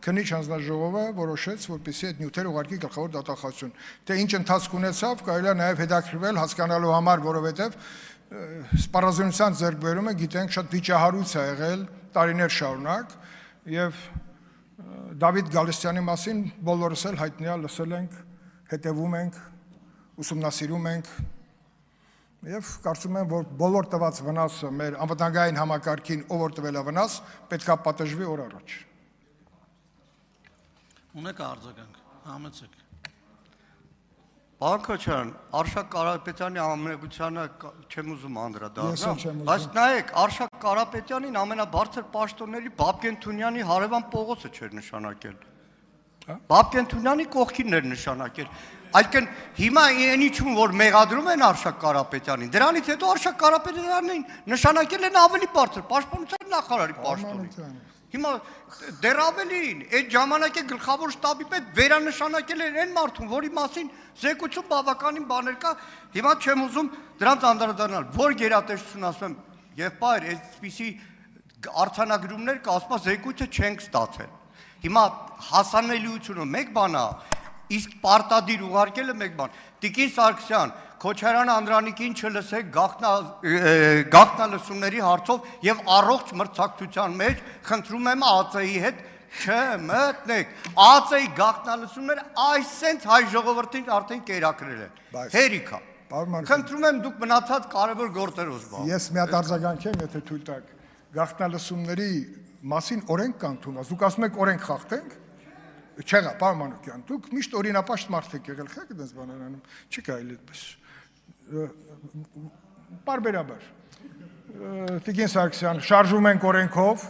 քննիչ հանձնաժողովը որոշեց, որպեսզի այդ նյութերը ուղարկի գլխավոր դատախազություն։ Թե ինչ ընթացք ունեցավ, կարելի է նաև հետաքրքրվել հասկանալու համար, որովհետև սպառազինության ձեռքբերումը գիտենք շատ վիճահարույց է եղել տարիներ շարունակ եւ Դավիթ Գալստյանի մասին բոլորս էլ հայտնի է, լսել ենք, հետևում ենք, ուսումնասիրում ենք եւ կարծում եմ, որ բոլոր տված վնասը մեր անվտանգային համակարգին, ով որ տվել է վնաս, պետք է պատժվի օր առաջ։ Ունեք արձագանք, համեցեք։ Պարոն Քոչարյան, Արշակ Կարապետյանի ամենագությանը չեմ ուզում անդրադառնալ, չեմ ուզում։ բայց նայեք, Արշակ Կարապետյանին ամենաբարձր պաշտոնների Բաբկեն Թունյանի հարևան Պողոսը չէր նշանակել։ Բաբկեն Թունյանի կողքին էր նշանակել։ Այսինքն հիմա այնիչում որ մեղադրում են Արշակ Կարապետյանին, դրանից հետո Արշակ Կարապետյանին նշանակել են ավելի բարձր պաշտպանության նախարարի պաշտոնին։ Հիմա դեռ ավելին, այդ ժամանակի գլխավոր շտաբի պետ վերանշանակել են այն մարդուն, որի մասին զեկույցում բավականին բաներ կա, հիմա չեմ ուզում դրանց անդրադառնալ, որ գերատեսչություն ասում եմ, եղբայր, այսպիսի արձանագրումներ կա, ասում զեկույցը չենք ստացել։ Հիմա հասանելիությունը մեկ բան է, իսկ պարտադիր ուղարկելը մեկ բան։ Տիկին Սարգսյան, Քոչարյան Անդրանիկին չլսեք գաղտնալսումների հարցով եւ առողջ մրցակցության մեջ խնդրում եմ ԱԾ-ի հետ չմտնեք։ ԱԾ-ի գաղտնալսումները այսենց հայ ժողովրդին արդեն կերակրել են։ Հերիքա։ Խնդրում եմ դուք մնացած կարևոր գործերով զբաղվեք։ Ես մի հատ արձագանքեմ, եթե թույլ տաք։ Գաղտնալսումների մասին օրենք կան թումած։ Դուք ասում եք օրենք խախտենք։ Չեղա, պարոն Մանուկյան, դուք միշտ օրինապաշտ մարդ եք եղել, խեք դες բանանում, չի կարելի այդպես։ Պարբերաբար։ Տիկին Սարգսյան, շարժում ենք օրենքով,